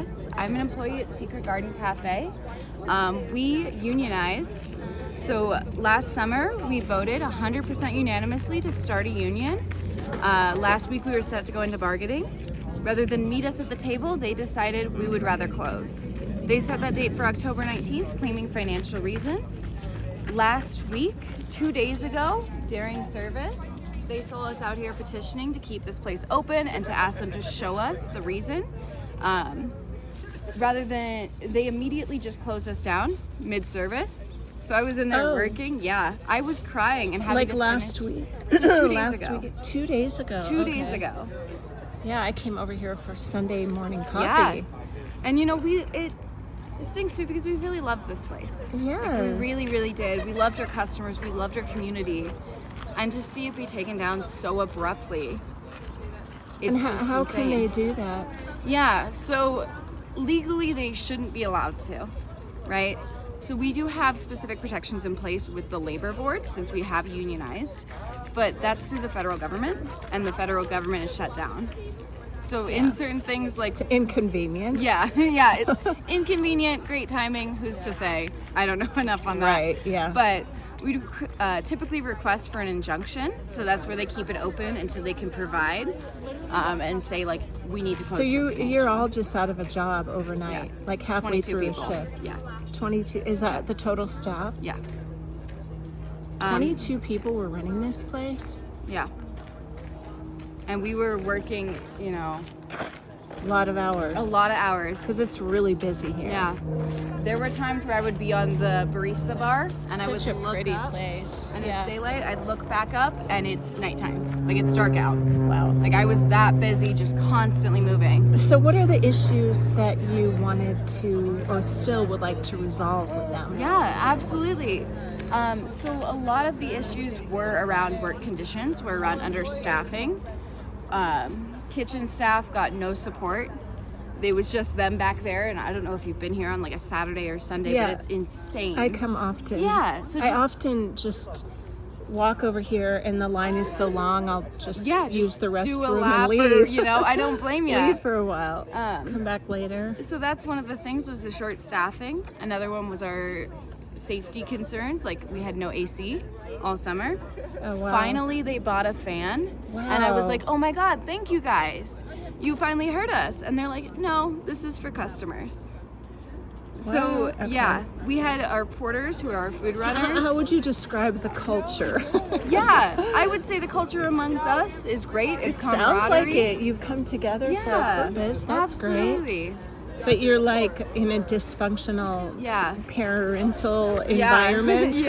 Yes, I'm an employee at Secret Garden Cafe. We unionized. So last summer, we voted 100% unanimously to start a union. Last week, we were set to go into bargaining. Rather than meet us at the table, they decided we would rather close. They set that date for October 19th, claiming financial reasons. Last week, 2 days ago, during service, they saw us out here petitioning to keep this place open and to ask them to show us the reason. Rather than, they immediately just closed us down mid-service. So I was in there working. Yeah, I was crying and having like to last finish. week. 2 days last ago. week. 2 days ago. 2 days ago. Yeah, I came over here for Sunday morning coffee. Yeah, and you know it stinks too because we really loved this place. Yes. Like, we really, really did. We loved our customers. We loved our community, and to see it be taken down so abruptly, it's and just how can insane. they do that? Yeah, so legally they shouldn't be allowed to, right? So we do have specific protections in place with the labor board since we have unionized, but that's through the federal government, and the federal government is shut down. So in certain things like... It's inconvenient. Yeah, it's inconvenient, great timing, who's to say? I don't know enough on that. Right, yeah. But we typically request for an injunction, so that's where they keep it open until they can provide and say, like, we need to close. So you're all just out of a job overnight, like halfway 22 through people. a shift. Yeah. 22, is that the total staff? Yeah. 22 people were running this place? Yeah. And we were working, A lot of hours. a lot of hours. Because it's really busy here. Yeah. There were times where I would be on the barista bar and I would Such a look pretty up place. and Yeah. it's daylight. I'd look back up and it's nighttime. Like, it's dark out. Wow. Like, I was that busy, just constantly moving. So what are the issues that you wanted to, or still would like to resolve with them? Yeah, absolutely. So a lot of the issues were around work conditions, were around understaffing. Kitchen staff got no support. It was just them back there, and I don't know if you've been here on like a Saturday or Sunday, Yeah. but it's insane. I come often. Yeah, so I just- often just walk over here and the line is so long, I'll just use the do a restroom lap and or, leave. I don't blame you. Leave for a while. Come back later. So that's one of the things, was the short staffing. Another one was our safety concerns, like we had no AC all summer. Oh, wow. Finally, they bought a fan, and I was Wow. like, oh my God, thank you guys. You finally heard us. And they're like, no, this is for customers. So, Wow, okay. yeah, we had our porters who are our food runners. How would you describe the culture? Yeah, I would say the culture amongst us is great. It's Sounds like camaraderie. it. You've come together for a Yeah, purpose. That's great. absolutely. But you're like in a dysfunctional Yeah. parental Yeah, environment.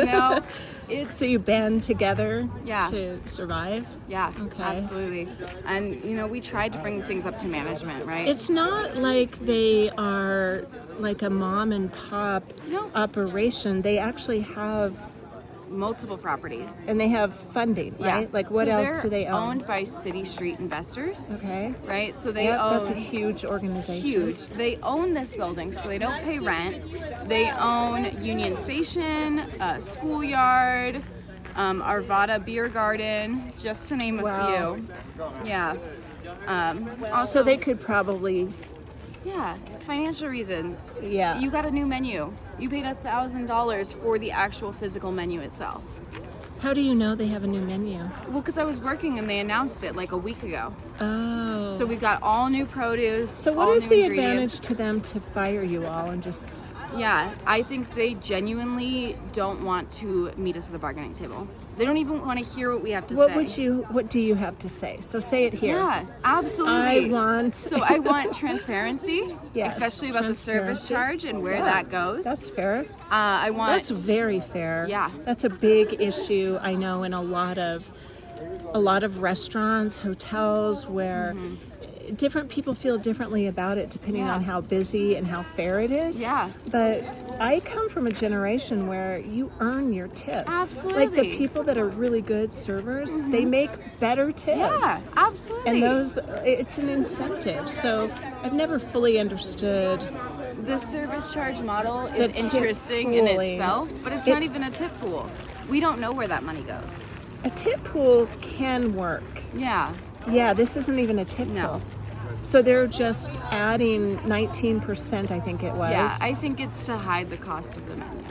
it's So you band together Yeah. to survive? yeah, Okay. absolutely. And we tried to bring things up to management, right? It's not like they are like a mom and pop No. operation. They actually have, multiple properties. and they have funding, right? Yeah. Like what So else they're do they own? Owned by City Street investors. Okay. Right? So they Yep, own that's a huge organization. huge. They own this building, so they don't pay rent. They own Union Station, Schoolyard, Arvada Beer Garden, just to name a Wow. few. Yeah. So Also, they could probably, yeah, financial reasons. Yeah. You got a new menu. You paid $1,000 for the actual physical menu itself. how do you know they have a new menu? Well, because I was working and they announced it like a week ago. Oh. So we've got all new produce. So what all is new the ingredients. advantage to them to fire you all and just... Yeah, I think they genuinely don't want to meet us at the bargaining table. They don't even want to hear what we have to say. What do you have to say? So say it here. Yeah, absolutely. So I want transparency, Yes, especially about the service transparency. charge and where Yeah, that goes. That's fair. I want. That's very fair. Yeah. That's a big issue, I know, in a lot of restaurants, hotels, where different people feel differently about it depending Yeah. on how busy and how fair it is. Yeah. But I come from a generation where you earn your tips. Like Absolutely. the people that are really good servers, they make better tips. Yeah, absolutely. And it's an incentive. So I've never fully understood. The service charge model The is tip interesting in pooling. itself, but it's not even a tip pool. We don't know where that money goes. A tip pool can work. Yeah. Yeah, this isn't even a tip No. pool. So they're just adding 19%, I think it was. Yeah, I think it's to hide the cost of the menu.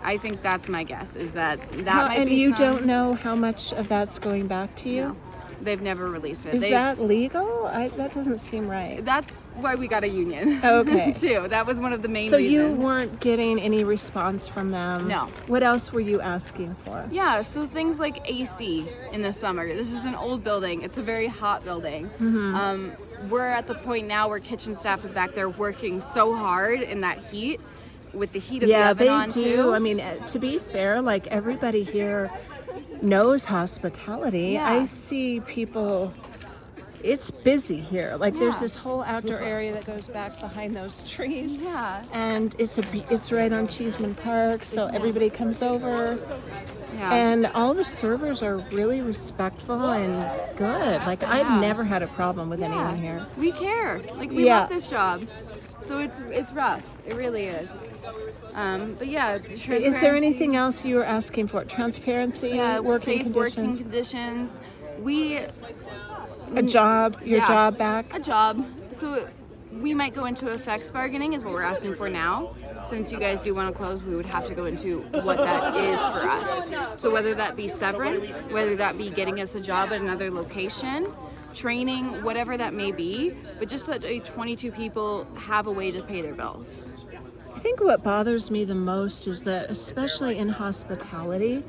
I think that's my guess, is that might And be you some- don't know how much of that's going back to you? No, they've never released it. Is that legal? That doesn't seem right. That's why we got a union. Okay. Too. That was one of the main So reasons. you weren't getting any response from them? No. What else were you asking for? Yeah, so things like AC in the summer. This is an old building. It's a very hot building. We're at the point now where kitchen staff is back there working so hard in that heat, with the heat of the oven on they do. too. I mean, to be fair, like everybody here knows hospitality. Yeah. I see people. It's busy here. Like there's this whole outdoor area that goes back behind those trees. Yeah. And it's right on Cheesman Park, so everybody comes over. Yeah. And all the servers are really respectful and good. Like I've never had a problem with anyone here. We care. Like we love this job. So it's rough. It really is. But yeah, Is there anything else you were asking for? Transparency, Yeah, working safe conditions, working conditions. a job, your job back? A job. So we might go into effects bargaining is what we're asking for now. Since you guys do want to close, we would have to go into what that is for us. So whether that be severance, whether that be getting us a job at another location, training, whatever that may be, but just that 22 people have a way to pay their bills. I think what bothers me the most is that, especially in hospitality,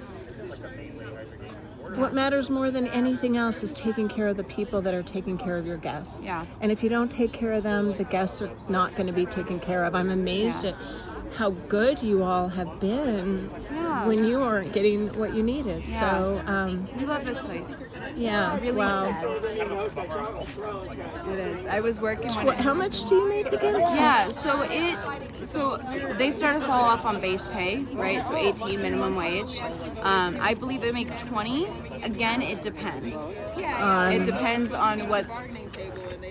what matters more than anything else is taking care of the people that are taking care of your guests. Yeah. And if you don't take care of them, the guests are not going to be taken care of. I'm amazed at how good you all have been when you weren't getting what you needed. So, we love this place. yeah, It's really wow. sad. It is. I was working How much do you make again? Yeah, so they start us all off on base pay, right? So 18 minimum wage. I believe they make 20. Again, it depends. It depends on what.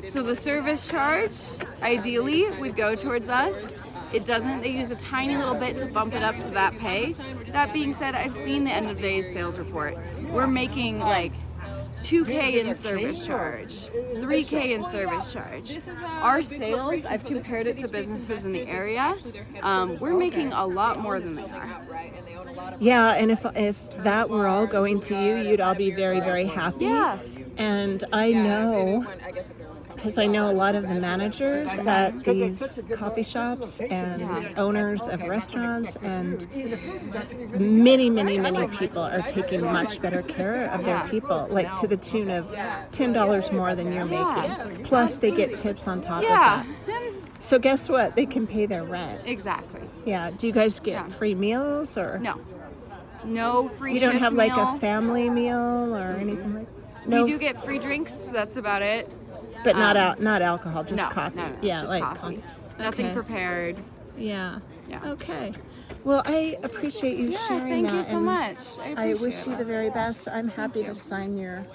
So the service charge, ideally, would go towards us. It doesn't. They use a tiny little bit to bump it up to that pay. That being said, I've seen the end of days sales report. We're making like $2K in service charge, $3K in service charge. Our sales, I've compared it to businesses in the area, we're making a lot more than they are. Yeah, and if that were all going to you, you'd all be very, very happy. Yeah. And I know, because I know a lot of the managers at these coffee shops and owners of restaurants, and many, many, many people are taking much better care of their people, like to the tune of $10 more than you're making. Plus, they get tips on top of that. So guess what? They can pay their rent. Exactly. Yeah. Do you guys get free meals or? No free. You don't shift have like meal. a family meal or anything like that? No. We do get free drinks. That's about it. But not alcohol, just coffee. No, yeah, just like coffee. Nothing prepared. Yeah. Yeah. Okay. Well, I appreciate you sharing Thank that. you so and much. I I appreciate wish you it. the very best. I'm happy to sign your